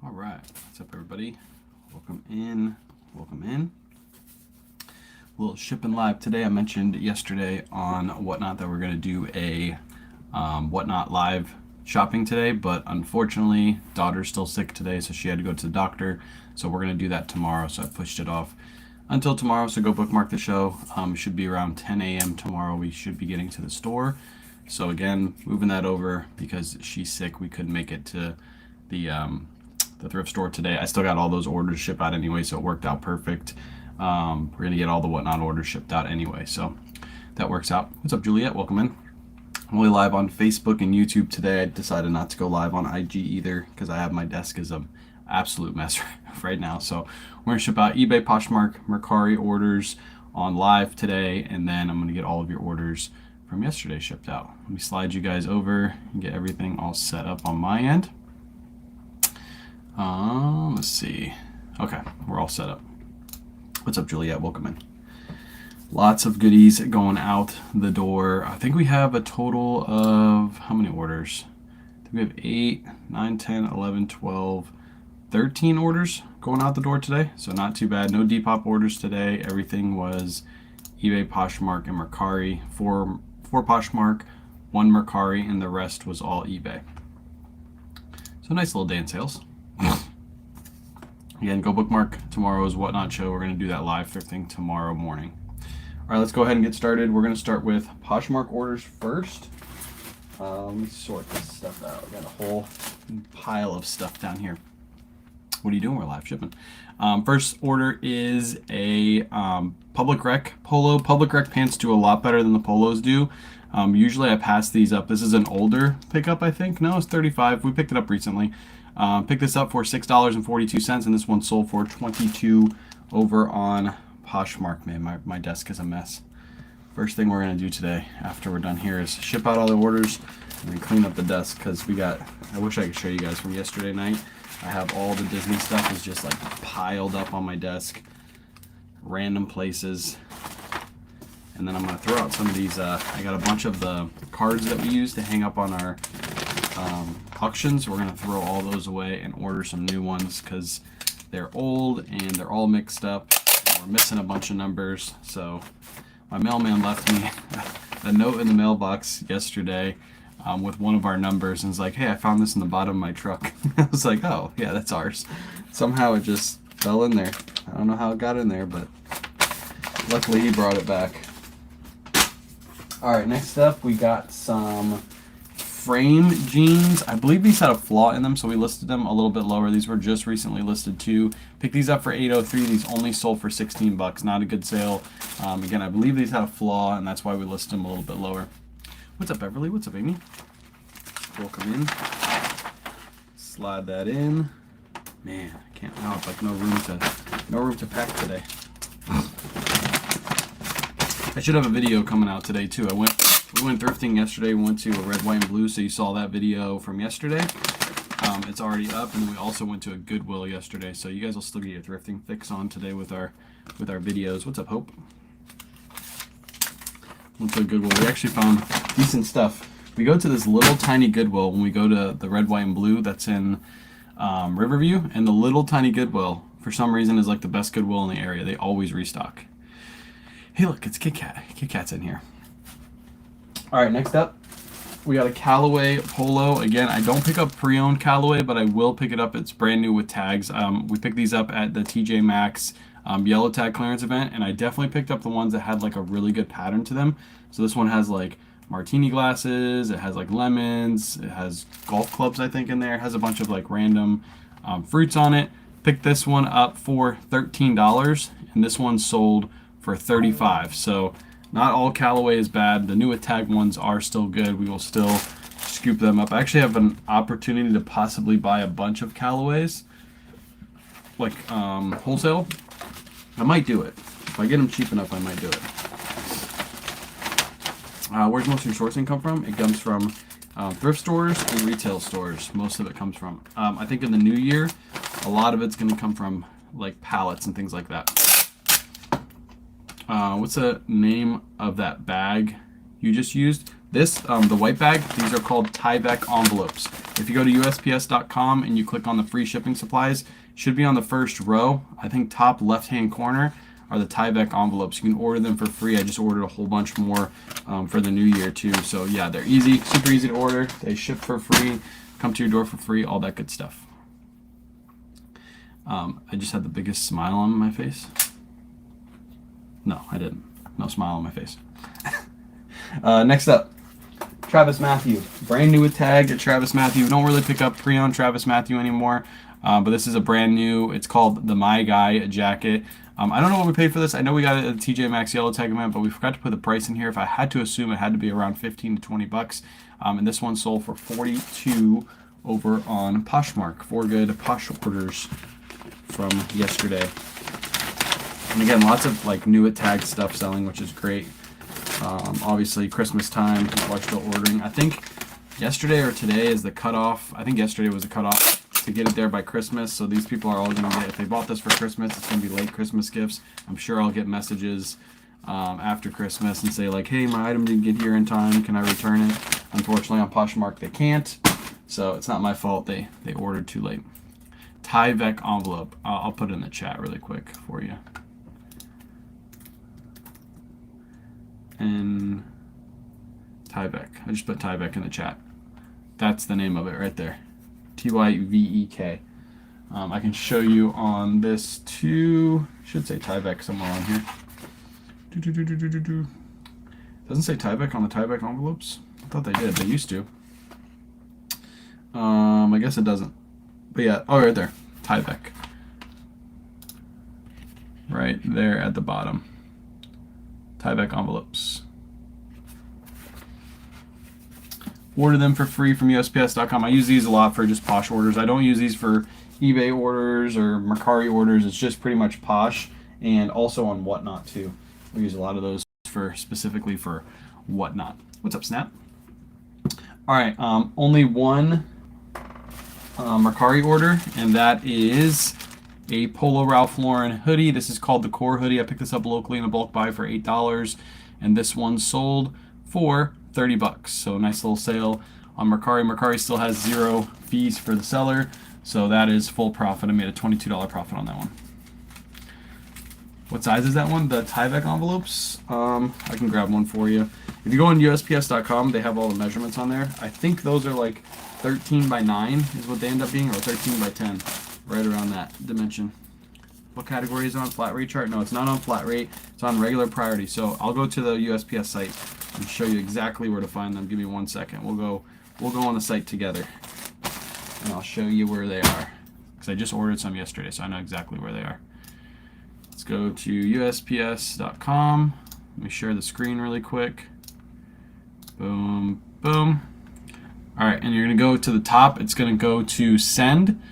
All right, what's up, everybody? Welcome in. Welcome in. A little shipping live today. I mentioned yesterday on Whatnot that we're going to do a Whatnot live shopping today, but unfortunately, daughter's still sick today, so she had to go to the doctor. So we're going to do that tomorrow. So I pushed it off until tomorrow. So go bookmark the show. It should be around 10 a.m. tomorrow. We should be getting to the store. So again, moving that over because she's sick. We couldn't make it to the thrift store today. I still got all those orders shipped out anyway, so it worked out perfect. We're gonna get all the Whatnot orders shipped out anyway, so that works out. What's up, Juliet? Welcome in. I'm only live on Facebook and YouTube today. I decided not to go live on IG either because I have my desk is an absolute mess right now. So we're gonna ship out eBay, Poshmark, Mercari orders on live today, and then I'm gonna get all of your orders from yesterday shipped out. Let me slide you guys over and get everything all set up on my end. Let's see. Okay, we're all set up. What's up, Juliet? Welcome in. Lots of goodies going out the door. I think we have a total of how many orders? I think we have 8, 9, 10, 11, 12, 13 orders going out the door today. So not too bad. No Depop orders today. Everything was eBay, Poshmark, and Mercari. Four Poshmark, 1 Mercari, and the rest was all eBay. So nice little day in sales. Again, go bookmark tomorrow's Whatnot show. We're going to do that live thrifting tomorrow morning. All right, let's go ahead and get started. We're going to start with Poshmark orders first. Let me sort this stuff out. I got a whole pile of stuff down here. What are you doing? We're live shipping. First order is a Public Rec polo. Public Rec pants do a lot better than the polos do. Usually I pass these up. This is an older pickup, I think. No, it's 35. We picked it up recently. Picked this up for $6.42, and this one sold for $22 over on Poshmark. Man, my desk is a mess. First thing we're going to do today after we're done here is ship out all the orders and then clean up the desk because we got, I wish I could show you guys from yesterday night. I have all the Disney stuff is just like piled up on my desk, random places. And then I'm going to throw out some of these, I got a bunch of the cards that we use to hang up on our auctions. We're going to throw all those away and order some new ones because they're old and they're all mixed up. And we're missing a bunch of numbers. So my mailman left me a note in the mailbox yesterday with one of our numbers and was like, hey, I found this in the bottom of my truck. I was like, oh, yeah, that's ours. Somehow it just fell in there. I don't know how it got in there, but luckily he brought it back. All right, next up we got some frame jeans. I believe these had a flaw in them, so we listed them a little bit lower. These were just recently listed too. Picked these up for $8.03. These only sold for $16. Not a good sale. Again, I believe these had a flaw, and that's why we listed them a little bit lower. What's up, Beverly? What's up, Amy? Welcome in. Slide that in. Man, I can't. Now it's like no room to pack today. I should have a video coming out today too. We went thrifting yesterday. We went to a Red, White, and Blue, so you saw that video from yesterday. It's already up, and then we also went to a Goodwill yesterday, so you guys will still get your thrifting fix on today with our videos. What's up, Hope? Went to a Goodwill. We actually found decent stuff. We go to this little tiny Goodwill when we go to the Red, White, and Blue that's in Riverview, and the little tiny Goodwill for some reason is like the best Goodwill in the area. They always restock. Hey, look, it's Kit Kat. Kit Kat's in here. All right, next up, we got a Callaway polo. Again, I don't pick up pre-owned Callaway, but I will pick it up. It's brand new with tags. We picked these up at the TJ Maxx yellow tag clearance event, and I definitely picked up the ones that had like a really good pattern to them. So this one has like martini glasses, it has like lemons, it has golf clubs, I think, in there. It has a bunch of like random fruits on it. Picked this one up for $13, and this one sold for $35. So not all Callaway is bad. The new with tag ones are still good. We will still scoop them up. I actually have an opportunity to possibly buy a bunch of Callaways, like wholesale. I might do it. If I get them cheap enough, I might do it. Where's most of your sourcing come from? It comes from thrift stores and retail stores. Most of it comes from. I think in the new year, a lot of it's going to come from like pallets and things like that. What's the name of that bag you just used? This, the white bag, these are called Tyvek envelopes. If you go to USPS.com and you click on the free shipping supplies, it should be on the first row. I think top left-hand corner are the Tyvek envelopes. You can order them for free. I just ordered a whole bunch more for the new year too. So yeah, they're easy, super easy to order. They ship for free, come to your door for free, all that good stuff. I just had the biggest smile on my face. No, I didn't. No smile on my face. Next up, Travis Matthew. Brand new with tag at Travis Matthew. We don't really pick up pre-owned Travis Matthew anymore, but this is a brand new. It's called the My Guy jacket. I don't know what we paid for this. I know we got it at the TJ Maxx Yellow Tag event, but we forgot to put the price in here. If I had to assume, it had to be around 15 to 20 bucks. And this one sold for 42 over on Poshmark. 4 good Posh orders from yesterday. And again, lots of like new at tag stuff selling, which is great. Obviously, Christmas time, people are still ordering. I think yesterday or today is the cutoff. I think yesterday was the cutoff to get it there by Christmas. So these people are all going to get, if they bought this for Christmas, it's going to be late Christmas gifts. I'm sure I'll get messages after Christmas and say like, hey, my item didn't get here in time. Can I return it? Unfortunately, on Poshmark, they can't. So it's not my fault. They ordered too late. Tyvek envelope. I'll put it in the chat really quick for you. And Tyvek. I just put Tyvek in the chat. That's the name of it right there. Tyvek. I can show you on this too. Should say Tyvek somewhere on here. Doesn't say Tyvek on the Tyvek envelopes. I thought they did. They used to. I guess it doesn't. But yeah, oh, right there. Tyvek. Right there at the bottom. Tyvek envelopes. Order them for free from USPS.com. I use these a lot for just Posh orders. I don't use these for eBay orders or Mercari orders. It's just pretty much Posh, and also on Whatnot too. We use a lot of those specifically for Whatnot. What's up, Snap? All right, only one Mercari order, and that is a Polo Ralph Lauren hoodie. This is called the Core hoodie. I picked this up locally in a bulk buy for $8, and this one sold for 30 bucks. So nice little sale on Mercari. Mercari still has 0 fees for the seller, so that is full profit. I made a $22 profit on that one. What size is that one? The Tyvek envelopes? I can grab one for you. If you go on USPS.com, they have all the measurements on there. I think those are like 13 by 9 is what they end up being, or 13 by 10. Right around that dimension. What category is it on? Flat rate chart? No, it's not on flat rate. It's on regular priority. So I'll go to the USPS site and show you exactly where to find them. Give me 1 second. We'll go on the site together, and I'll show you where they are. Because I just ordered some yesterday, so I know exactly where they are. Let's go to USPS.com. Let me share the screen really quick. Boom, boom. All right, and you're gonna go to the top. It's gonna go to send.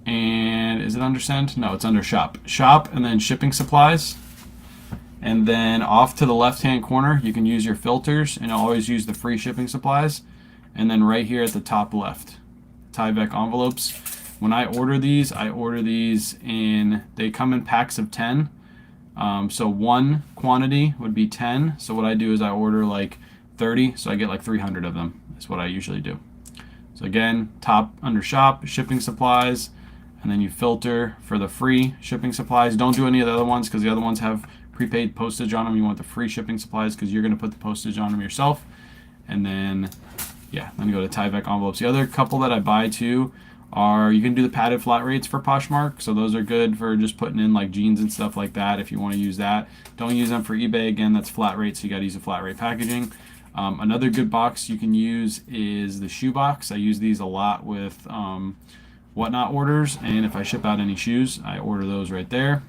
And is it under send? No, it's under shop. Shop and then shipping supplies. And then off to the left-hand corner, you can use your filters, and I'll always use the free shipping supplies. And then right here at the top left, Tyvek envelopes. When I order these in, they come in packs of 10. So one quantity would be 10. So what I do is I order like 30, so I get like 300 of them. That's what I usually do. So again, top under shop, shipping supplies, and then you filter for the free shipping supplies. Don't do any of the other ones because the other ones have prepaid postage on them. You want the free shipping supplies because you're going to put the postage on them yourself. And then, yeah, then you go to Tyvek envelopes. The other couple that I buy too are, you can do the padded flat rates for Poshmark. So those are good for just putting in like jeans and stuff like that if you want to use that. Don't use them for eBay. Again, that's flat rate, so you got to use a flat rate packaging. Another good box you can use is the shoe box. I use these a lot with Whatnot orders, and if I ship out any shoes, I order those right there.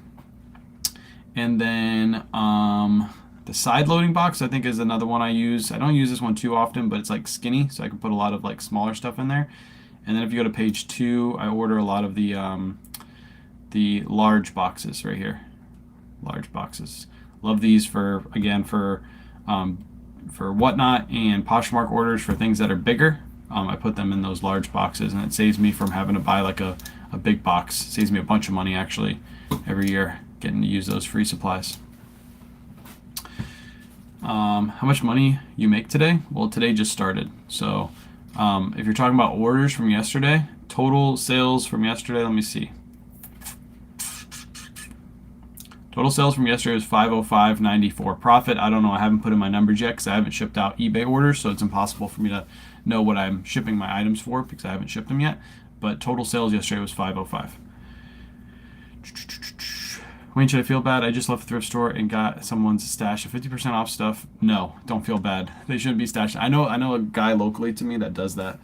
And then the side loading box, I think, is another one I use. I don't use this one too often, but it's like skinny, so I can put a lot of like smaller stuff in there. And then if you go to page 2, I order a lot of the large boxes right here. Large boxes. Love these for, again, for Whatnot and Poshmark orders for things that are bigger. I put them in those large boxes, and it saves me from having to buy like a big box. It saves me a bunch of money actually every year getting to use those free supplies. How much money you make today? Well, today just started, so If you're talking about orders from yesterday, total sales from yesterday, let me see. Total sales from yesterday was 505.94. Profit, I don't know. I haven't put in my numbers yet because I haven't shipped out eBay orders, so it's impossible for me to know what I'm shipping my items for because I haven't shipped them yet. But total sales yesterday was 505. Wayne, should I feel bad? I just left the thrift store and got someone's stash of 50% off stuff. No, don't feel bad. They shouldn't be stashed. I know a guy locally to me that does that.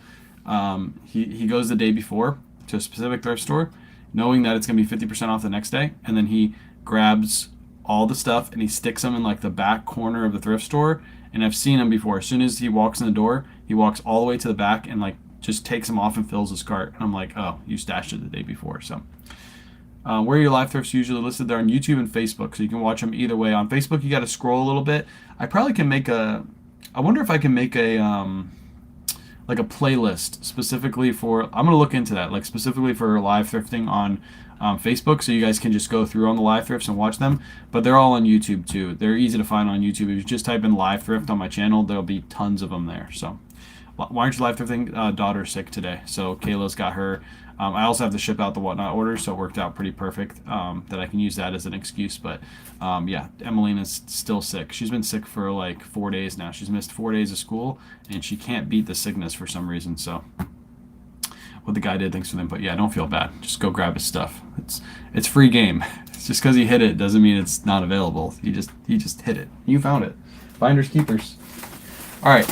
He goes the day before to a specific thrift store, knowing that it's going to be 50% off the next day, and then he grabs all the stuff and he sticks them in like the back corner of the thrift store. And I've seen him before. As soon as he walks in the door, he walks all the way to the back and like just takes them off and fills his cart. And I'm like, oh, you stashed it the day before. So where are your live thrifts usually listed? They're on YouTube and Facebook, so you can watch them either way. On Facebook, you got to scroll a little bit. I probably can make a. I wonder if I can make a like a playlist specifically for. I'm gonna look into that, like specifically for live thrifting on Facebook, so you guys can just go through on the live thrifts and watch them. But they're all on YouTube too. They're easy to find on YouTube. If you just type in live thrift on my channel, there'll be tons of them there. So. Why aren't you live thrifting? Daughter's sick today, so Kayla's got her. I also have to ship out the whatnot orders, so it worked out pretty perfect that I can use that as an excuse. But yeah, Emelina's still sick. She's been sick for like 4 days now. She's missed 4 days of school, and she can't beat the sickness for some reason. So what the guy did, thanks for the input. Yeah, don't feel bad. Just go grab his stuff. It's free game. It's just because he hit it doesn't mean it's not available. He just hit it. You found it. Finders keepers. All right,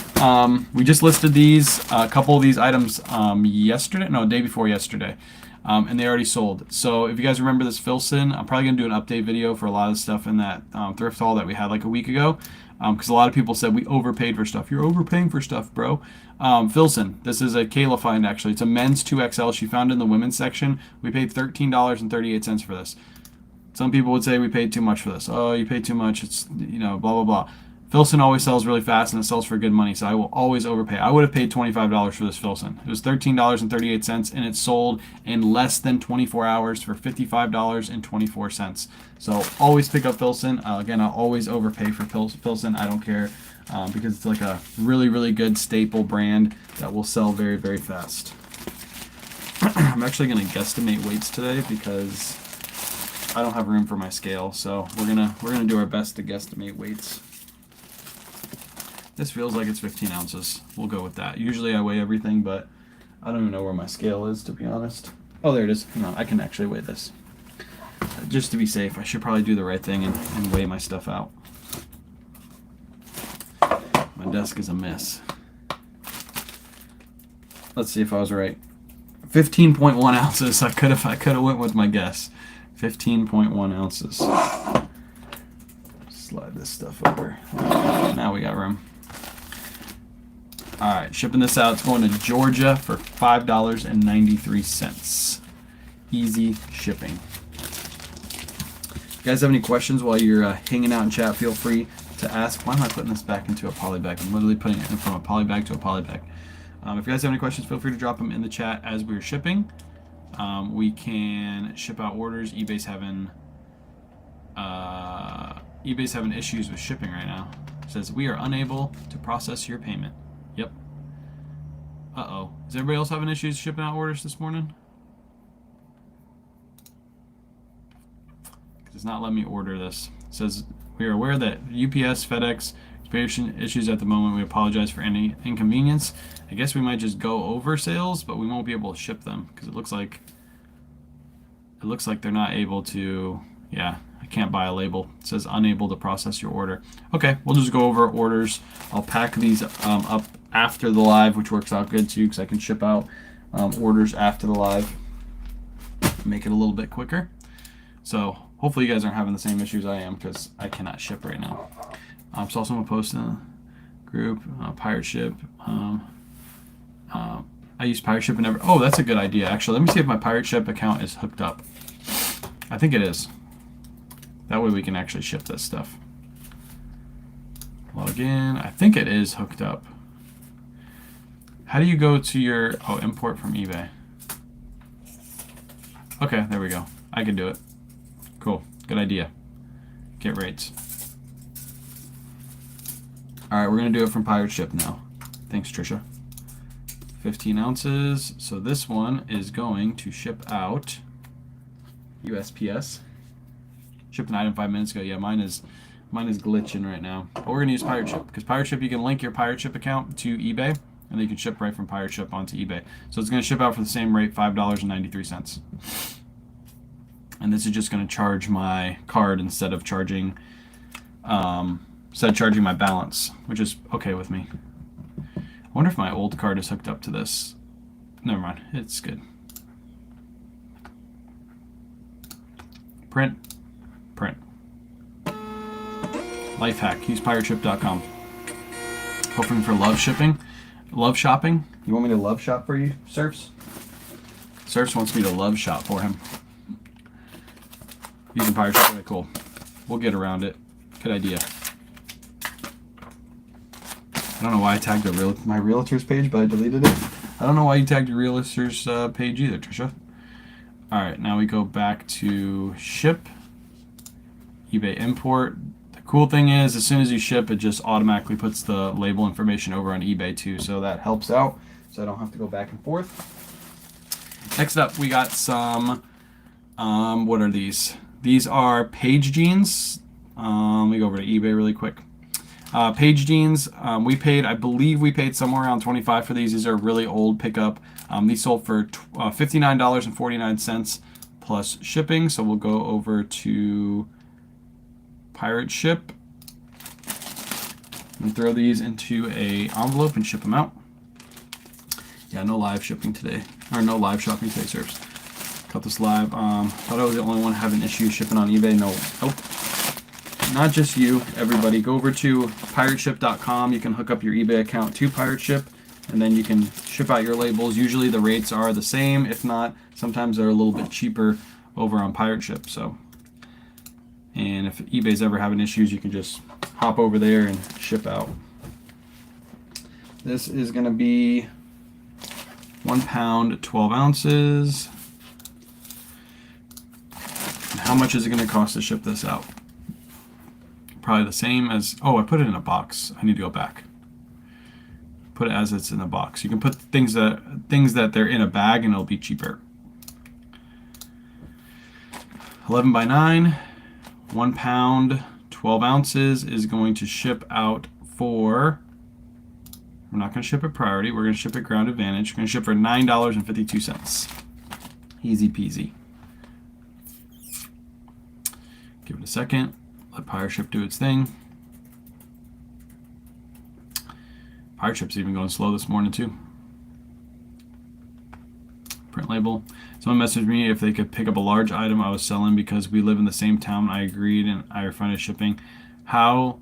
we just listed these, a couple of these items day before yesterday, and they already sold. So if you guys remember this Filson, I'm probably going to do an update video for a lot of the stuff in that thrift haul that we had like a week ago, because a lot of people said we overpaid for stuff. You're overpaying for stuff, bro. Filson, this is a Kayla find actually. It's a men's 2XL. She found it in the women's section. We paid $13.38 for this. Some people would say we paid too much for this. Oh, you paid too much. It's, blah, blah, blah. Filson always sells really fast and it sells for good money, so I will always overpay. I would have paid $25 for this Filson. It was $13.38 and it sold in less than 24 hours for $55.24. So always pick up Filson. Again, I'll always overpay for Filson. I don't care because it's like a really, really good staple brand that will sell very, very fast. I'm actually going to guesstimate weights today because I don't have room for my scale, so we're gonna do our best to guesstimate weights. This feels like it's 15 ounces. We'll go with that. Usually I weigh everything, but I don't even know where my scale is, to be honest. Oh, there it is. No, I can actually weigh this. Just to be safe, I should probably do the right thing and weigh my stuff out. My desk is a mess. Let's see if I was right. 15.1 ounces. I could have went with my guess. 15.1 ounces. Slide this stuff over. Now we got room. All right, shipping this out. It's going to Georgia for $5.93. Easy shipping. If you guys have any questions while you're hanging out in chat, feel free to ask. Why am I putting this back into a poly bag? I'm literally putting it from a poly bag to a poly bag. If you guys have any questions, feel free to drop them in the chat as we're shipping. We can ship out orders. eBay's having issues with shipping right now. It says we are unable to process your payment. Yep. Uh-oh. Is everybody else having issues shipping out orders this morning? It's not letting me order this. It says we are aware that UPS, FedEx experiencing issues at the moment. We apologize for any inconvenience. I guess we might just go over sales, but we won't be able to ship them because it looks like they're not able to. Yeah, I can't buy a label. It says unable to process your order. Okay, we'll just go over orders. I'll pack these up after the live, which works out good too because I can ship out orders after the live. Make it a little bit quicker. So hopefully you guys aren't having the same issues I am because I cannot ship right now. Saw someone post in the group, Pirate Ship. I use Pirate Ship and never. Oh, that's a good idea actually. Let me see if my Pirate Ship account is hooked up. I think it is. That way we can actually ship this stuff. Log in. I think it is hooked up. How do you go to your import from eBay? Okay, there we go. I can do it. Cool. Good idea. Get rates. All right, we're gonna do it from Pirate Ship now. Thanks, Trisha. 15 ounces. So this one is going to ship out USPS. Shipped an item 5 minutes ago. Yeah, mine is glitching right now. But we're gonna use Pirate Ship because Pirate Ship, you can link your Pirate Ship account to eBay, and then you can ship right from Pirate Ship onto eBay. So it's gonna ship out for the same rate, $5.93. And this is just gonna charge my card instead of charging my balance, which is okay with me. I wonder if my old card is hooked up to this. Never mind, it's good. Print. Life hack, use pirateship.com. Hoping for love shopping. You want me to love shop for you, Surfs? Surfs wants me to love shop for him. Using Pirate Ship, really cool. We'll get around it. Good idea. I don't know why I tagged my realtor's page, but I deleted it. I don't know why you tagged your realtor's page either, Trisha. All right, now we go back to ship, eBay import. The cool thing is, as soon as you ship, it just automatically puts the label information over on eBay too, so that helps out, so I don't have to go back and forth. Next up, we got some, what are these? These are Page jeans. Let me go over to eBay really quick. Page jeans, I believe we paid somewhere around $25 for these. These are really old pickup. These sold for $59.49 plus shipping. So we'll go over to Pirate Ship and throw these into a envelope and ship them out. Yeah, no live shipping today, or no live shopping today, Serves. Cut this live. Thought I was the only one having issues shipping on eBay. No, nope. Not just you, everybody. Go over to pirateship.com. You can hook up your eBay account to Pirate Ship, and then you can ship out your labels. Usually the rates are the same. If not, sometimes they're a little bit cheaper over on Pirate Ship. So, and if eBay's ever having issues, you can just hop over there and ship out. This is going to be 1 pound, 12 ounces. And how much is it going to cost to ship this out? Probably the same as, I put it in a box. I need to go back. Put it as it's in a box. You can put things that they're in a bag and it'll be cheaper. 11 by 9, 1 pound, 12 ounces is going to ship out for, we're not going to ship it priority, we're going to ship it ground advantage. We're going to ship for $9.52. Easy peasy. Give it a second. Let Pirate Ship do its thing. Pirate Ship's even going slow this morning too. Print label. Someone messaged me if they could pick up a large item I was selling because we live in the same town. I agreed and I refunded shipping. How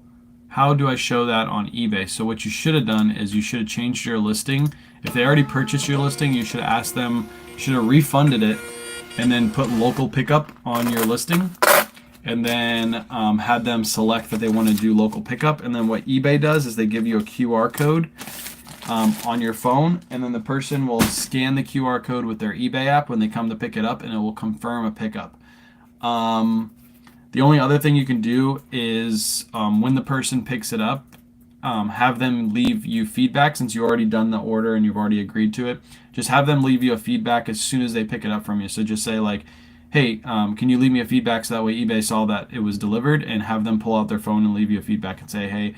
do I show that on eBay? So what you should have done is you should have changed your listing. If they already purchased your listing, you should have asked them, you should have refunded it and then put local pickup on your listing. And then had them select that they want to do local pickup. And then what eBay does is they give you a QR code on your phone, and then the person will scan the QR code with their eBay app when they come to pick it up, and it will confirm a pickup. The only other thing you can do is when the person picks it up, have them leave you feedback. Since you already done the order and you've already agreed to it, just have them leave you a feedback as soon as they pick it up from you. So just say like, hey, can you leave me a feedback so that way eBay saw that it was delivered, and have them pull out their phone and leave you a feedback and say, hey,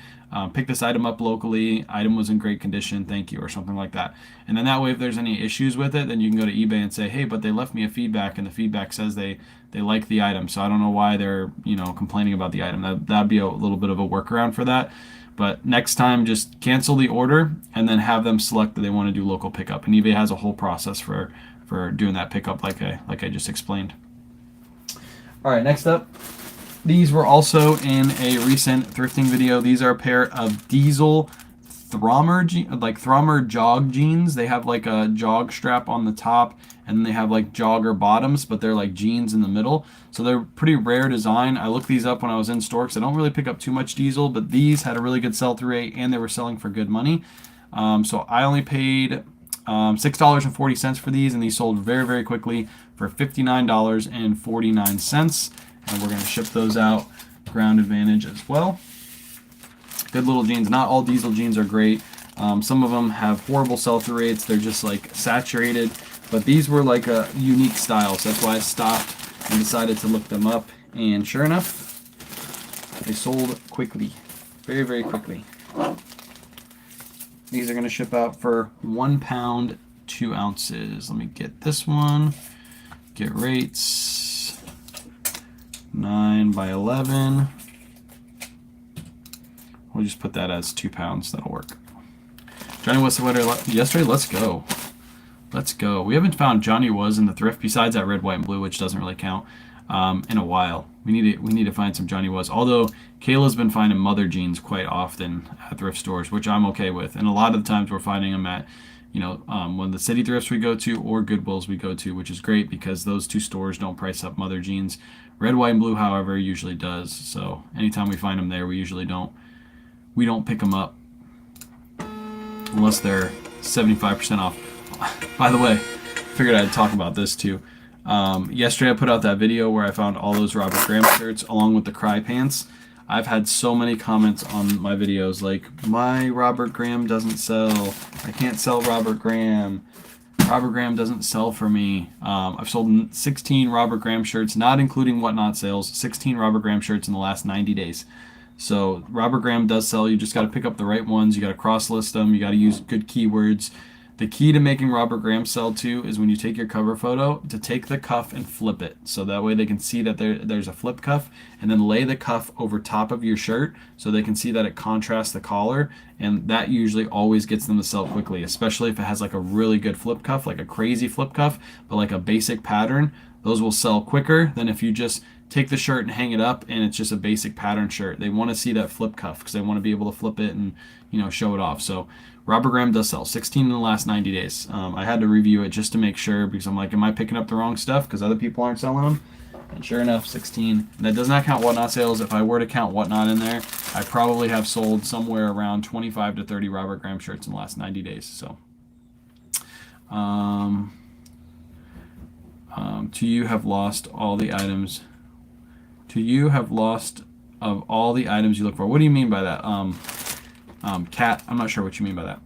pick this item up locally, item was in great condition, thank you, or something like that. And then that way if there's any issues with it, then you can go to eBay and say, hey, but they left me a feedback and the feedback says they like the item, so I don't know why they're complaining about the item. That'd be a little bit of a workaround for that. But next time, just cancel the order and then have them select that they want to do local pickup. And eBay has a whole process for doing that pickup like I just explained. All right, next up, these were also in a recent thrifting video. These are a pair of diesel Thrommer jog jeans. They have like a jog strap on the top, and then they have like jogger bottoms, but they're like jeans in the middle. So they're pretty rare design. I looked these up when I was in store because I don't really pick up too much diesel, but these had a really good sell-through rate and they were selling for good money. So I only paid $6.40 for these, and these sold very, very quickly for $59.49. And we're going to ship those out ground advantage as well. Good little jeans. Not all diesel jeans are great. Some of them have horrible sell-through rates. They're just like saturated, but these were like a unique style. So that's why I stopped and decided to look them up. And sure enough, they sold quickly, very, very quickly. These are going to ship out for 1 pound, 2 ounces. Let me get this one. Get rates. 9 by 11. We'll just put that as 2 pounds. That'll work. Johnny Was sweater yesterday. Let's go. Let's go. We haven't found Johnny Was in the thrift besides that red, white, and blue, which doesn't really count, in a while. We need to find some Johnny Was. Although Kayla's been finding mother jeans quite often at thrift stores, which I'm okay with. And a lot of the times we're finding them at, one of the city thrifts we go to or Goodwills we go to, which is great because those two stores don't price up mother jeans. Red, white, and blue, however, usually does. So anytime we find them there, we usually don't pick them up unless they're 75% off. By the way, figured I'd talk about this too. Yesterday I put out that video where I found all those Robert Graham shirts along with the Cry pants. I've had so many comments on my videos like, my Robert Graham doesn't sell. I can't sell Robert Graham. Robert Graham doesn't sell for me. I've sold 16 Robert Graham shirts, not including Whatnot sales, 16 Robert Graham shirts in the last 90 days. So Robert Graham does sell. You just got to pick up the right ones. You got to cross list them. You got to use good keywords. The key to making Robert Graham sell too is when you take your cover photo to take the cuff and flip it. So that way they can see that there's a flip cuff, and then lay the cuff over top of your shirt so they can see that it contrasts the collar. And that usually always gets them to sell quickly, especially if it has like a really good flip cuff, like a crazy flip cuff, but like a basic pattern. Those will sell quicker than if you just take the shirt and hang it up and it's just a basic pattern shirt. They want to see that flip cuff because they want to be able to flip it and show it off. So Robert Graham does sell 16 in the last 90 days. I had to review it just to make sure because I'm like, am I picking up the wrong stuff because other people aren't selling them? And sure enough, 16. And that does not count Whatnot sales. If I were to count Whatnot in there, I probably have sold somewhere around 25 to 30 Robert Graham shirts in the last 90 days. So, to you have lost all the items. To you have lost of all the items you look for. What do you mean by that? Cat, I'm not sure what you mean by that.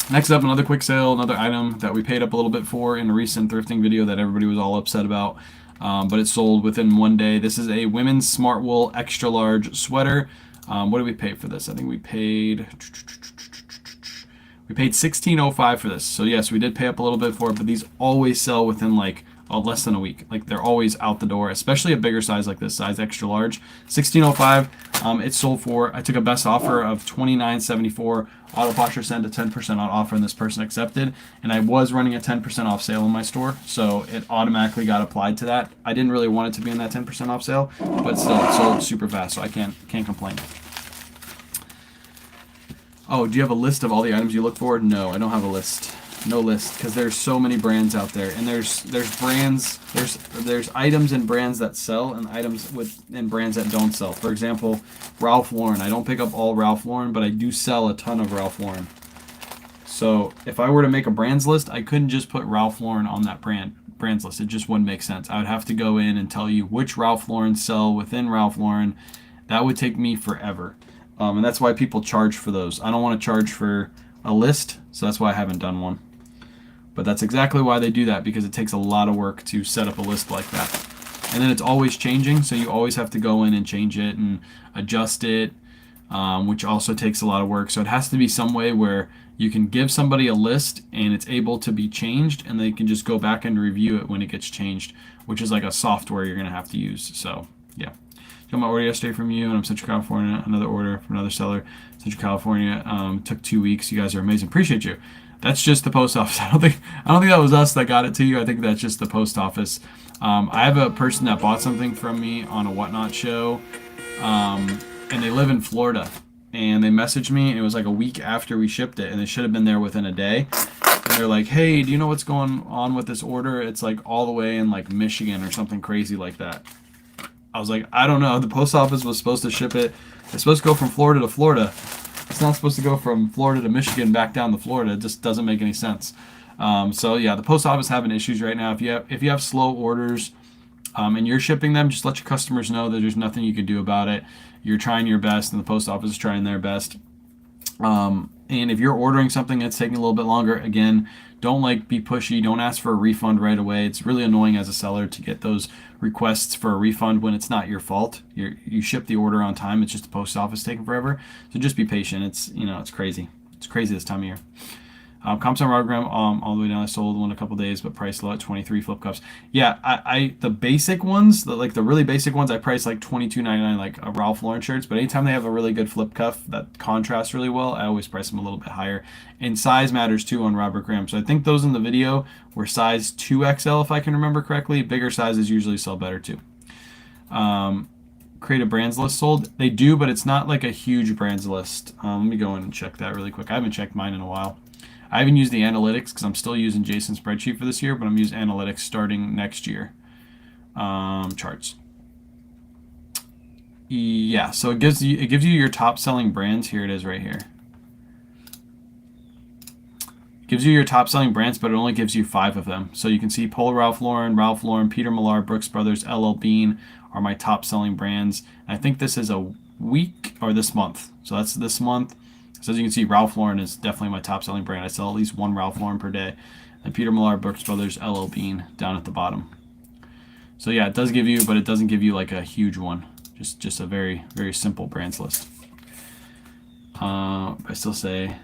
Next up, another quick sale, another item that we paid up a little bit for in a recent thrifting video that everybody was all upset about, but it sold within 1 day. This is a women's smart wool extra large sweater. What did we pay for this? I think we paid $16.05 for this. So yes, we did pay up a little bit for it, but these always sell within like less than a week. Like they're always out the door, especially a bigger size like this, size extra large. $16.05. It sold for, I took a best offer of $29.74. Autopasher sent a 10% on offer and this person accepted. And I was running a 10% off sale in my store, so it automatically got applied to that. I didn't really want it to be in that 10% off sale, but still it sold super fast, so I can't complain. Oh, do you have a list of all the items you look for? No, I don't have a list. No list, because there's so many brands out there, and there's brands, there's items and brands that sell, and items and brands that don't sell. For example, Ralph Lauren. I don't pick up all Ralph Lauren, but I do sell a ton of Ralph Lauren. So if I were to make a brands list, I couldn't just put Ralph Lauren on that brands list. It just wouldn't make sense. I would have to go in and tell you which Ralph Lauren sell within Ralph Lauren. That would take me forever, and that's why people charge for those. I don't want to charge for a list, so that's why I haven't done one. But that's exactly why they do that, because it takes a lot of work to set up a list like that. And then it's always changing, so you always have to go in and change it and adjust it, which also takes a lot of work. So it has to be some way where you can give somebody a list and it's able to be changed, and they can just go back and review it when it gets changed, which is like a software you're going to have to use. So, yeah. Got my order yesterday from you, and I'm Central California. Another order from another seller, Central California. Took 2 weeks. You guys are amazing. Appreciate you. That's just the post office. I don't think that was us that got it to you. I think that's just the post office. I have a person that bought something from me on a Whatnot show, and they live in Florida. And they messaged me, and it was like a week after we shipped it, and it should have been there within a day. And they're like, "Hey, do you know what's going on with this order? It's like all the way in like Michigan or something crazy like that." I was like, "I don't know. The post office was supposed to ship it. It's supposed to go from Florida to Florida. It's not supposed to go from Florida to Michigan back down to Florida. It just doesn't make any sense." So yeah, the post office having issues right now. If you have slow orders and you're shipping them, just let your customers know that there's nothing you can do about it. You're trying your best, and the post office is trying their best. And if you're ordering something that's taking a little bit longer, again, don't like be pushy. Don't ask for a refund right away. It's really annoying as a seller to get those requests for a refund when it's not your fault. You ship the order on time. It's just the post office taking forever. So just be patient. It's crazy. It's crazy this time of year. Comps on Rotogram, all the way down. I sold one a couple days, but priced low at 23 flip cups. Yeah, I the basic ones, the really basic ones, I price like $22.99, like a Ralph Lauren shirts. But anytime they have a really good flip cuff that contrasts really well, I always price them a little bit higher. And size matters too on Robert Graham. So I think those in the video were size 2XL, if I can remember correctly. Bigger sizes usually sell better too. Create a brands list sold. They do, but it's not like a huge brands list. Let me go in and check that really quick. I haven't checked mine in a while. I haven't used the analytics because I'm still using Jason's spreadsheet for this year, but I'm using analytics starting next year. Charts. Yeah, so it gives you your top selling brands. Here it is right here. It gives you your top selling brands, but it only gives you 5 of them. So you can see Polo Ralph Lauren, Peter Millar, Brooks Brothers, LL Bean are my top selling brands. And I think this is a week or this month. So that's this month. So as you can see, Ralph Lauren is definitely my top selling brand. I sell at least 1 Ralph Lauren per day. And Peter Millar, Brooks Brothers, LL Bean down at the bottom. So yeah, it does give you, but it doesn't give you like a huge one. Just a very, very simple brands list. I still say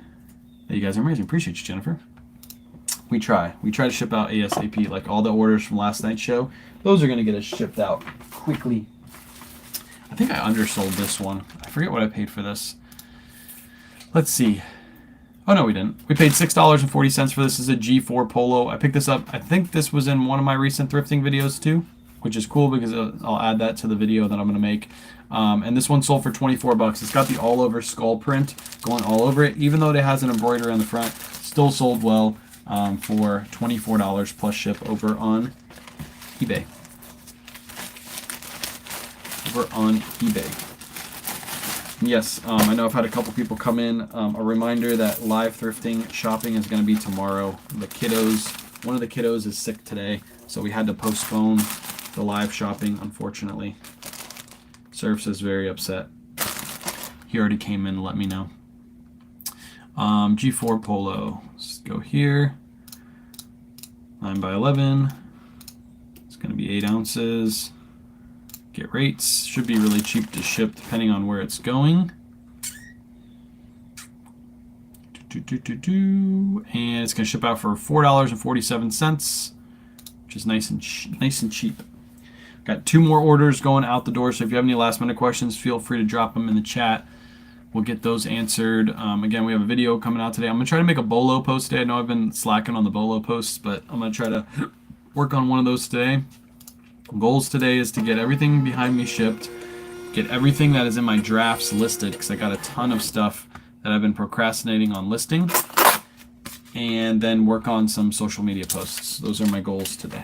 that you guys are amazing. Appreciate you, Jennifer. We try to ship out ASAP. Like all the orders from last night's show, those are going to get us shipped out quickly. I think I undersold this one. I forget what I paid for this. Let's see. Oh, no, we didn't. We paid $6.40 for this. This is a G4 Polo. I picked this up. I think this was in one of my recent thrifting videos too, which is cool because I'll add that to the video that I'm going to make. And this one sold for 24 bucks. It's got the all over skull print going all over it. Even though it has an embroidery on the front, still sold well for $24 plus ship over on eBay. Yes, I know I've had a couple people come in. A reminder that live thrifting shopping is going to be tomorrow. One of the kiddos is sick today, so we had to postpone the live shopping, unfortunately. Surfs is very upset. He already came in and let me know. G4 Polo. Let's go here. 9x11. It's going to be 8 ounces. Get rates. Should be really cheap to ship depending on where it's going. And it's going to ship out for $4.47, which is nice and cheap. Got 2 more orders going out the door, so if you have any last minute questions, feel free to drop them in the chat. We'll get those answered. Again, we have a video coming out today. I'm going to try to make a Bolo post today. I know I've been slacking on the Bolo posts, but I'm going to try to work on one of those today. Goals today is to get everything behind me shipped, get everything that is in my drafts listed, because I got a ton of stuff that I've been procrastinating on listing, and then work on some social media posts. Those are my goals today.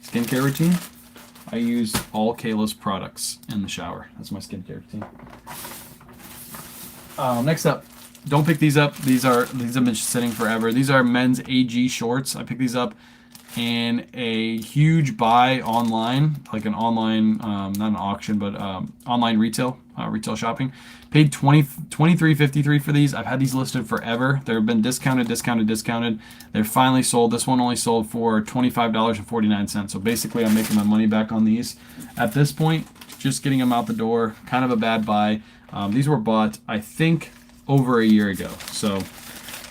Skincare routine. I use all Kayla's products in the shower. That's my skincare routine. Next up, don't pick these up. These have been sitting forever. These are men's AG shorts. I picked these up in a huge buy online, like an online, not an auction, but online retail shopping. Paid $23.53 for these. I've had these listed forever. They've been discounted. They're finally sold. This one only sold for $25.49. So basically, I'm making my money back on these. At this point, just getting them out the door. Kind of a bad buy. These were bought, I think, over a year ago. So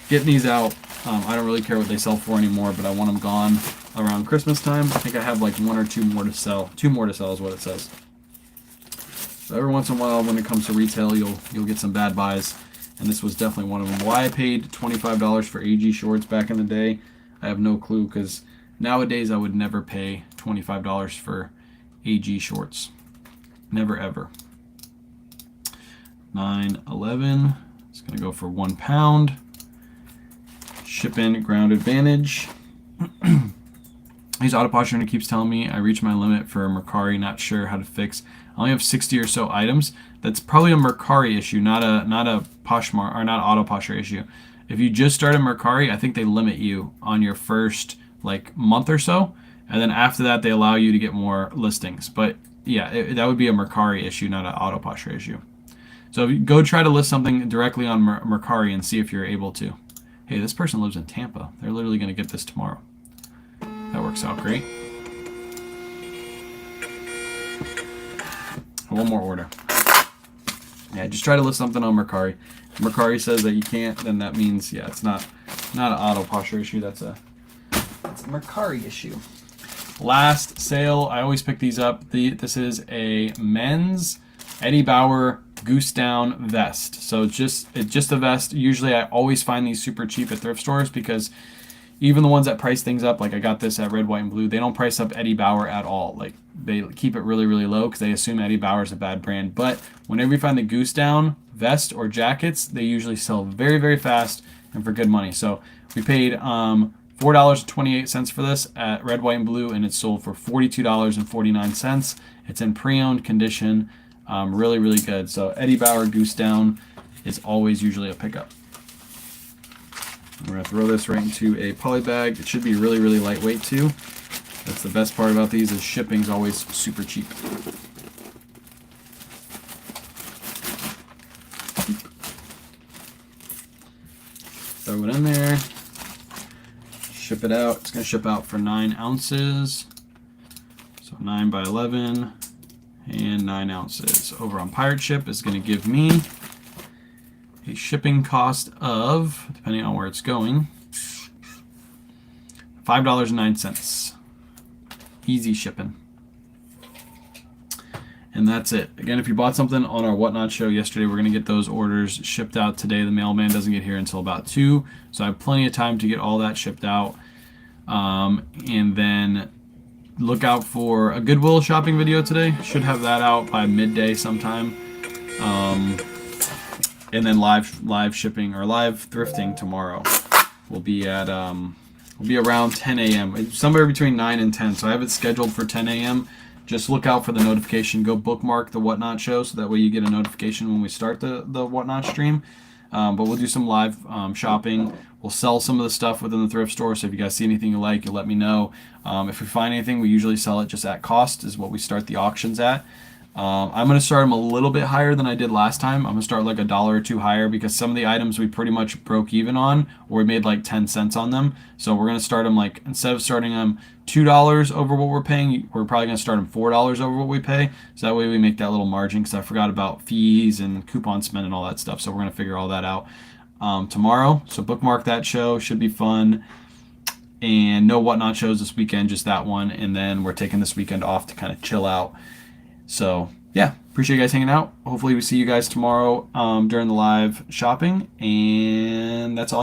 getting these out. I don't really care what they sell for anymore, but I want them gone around Christmas time. I think I have like 1 or 2 more to sell. 2 more to sell is what it says. So every once in a while, when it comes to retail, you'll get some bad buys, and this was definitely one of them. Why I paid $25 for AG shorts back in the day, I have no clue, because nowadays I would never pay $25 for AG shorts. Never ever. 9/11. It's gonna go for £1. Ship in ground advantage. He's auto posturing and keeps telling me I reached my limit for Mercari, not sure how to fix. I only have 60 or so items. That's probably a Mercari issue, not a Poshmark or not auto posture issue. If you just started Mercari, I think they limit you on your first like month or so, and then after that they allow you to get more listings. But yeah, that would be a Mercari issue, not an auto posture issue. So go try to list something directly on Mercari and see if you're able to. Hey, this person lives in Tampa. They're literally going to get this tomorrow. That works out great. One more order. Yeah, just try to list something on Mercari. If Mercari says that you can't, then that means, yeah, it's not an auto posture issue. That's a Mercari issue. Last sale, I always pick these up. This is a men's Eddie Bauer Goose Down vest. So it's just a vest. Usually I always find these super cheap at thrift stores because even the ones that price things up, like I got this at Red, White, and Blue, they don't price up Eddie Bauer at all. Like they keep it really, really low because they assume Eddie Bauer is a bad brand. But whenever you find the Goose Down vest or jackets, they usually sell very, very fast and for good money. So we paid $4.28 for this at Red, White, and Blue, and it's sold for $42.49. It's in pre-owned condition. Really, really good. So Eddie Bauer Goose Down is always usually a pickup. We're going to throw this right into a poly bag. It should be really, really lightweight too. That's the best part about these is shipping's always super cheap. Throw it in there. Ship it out. It's going to ship out for 9 ounces. So 9 by 11 and 9 ounces. Over on Pirate Ship is going to give me a shipping cost of, depending on where it's going, $5.09. Easy shipping. And that's it. Again, if you bought something on our Whatnot show yesterday, we're going to get those orders shipped out today. The mailman doesn't get here until about 2, so I have plenty of time to get all that shipped out. And then look out for a Goodwill shopping video today. Should have that out by midday sometime. And then live shipping or live thrifting tomorrow will be at will be around 10 a.m. somewhere between 9 and 10. So I have it scheduled for 10 a.m. Just look out for the notification. Go bookmark the Whatnot show so that way you get a notification when we start the Whatnot stream. But we'll do some live shopping. We'll sell some of the stuff within the thrift store. So if you guys see anything you like, you'll let me know. If we find anything, we usually sell it just at cost is what we start the auctions at. I'm going to start them a little bit higher than I did last time. I'm going to start like $1 or $2 higher because some of the items we pretty much broke even on, or we made like 10 cents on them. So we're going to start them like, instead of starting them $2 over what we're paying, we're probably going to start them $4 over what we pay. So that way we make that little margin because I forgot about fees and coupon spend and all that stuff. So we're going to figure all that out tomorrow. So bookmark that show. Should be fun. And no Whatnot shows this weekend, just that one. And then we're taking this weekend off to kind of chill out. So yeah, appreciate you guys hanging out. Hopefully we see you guys tomorrow during the live shopping, and that's all.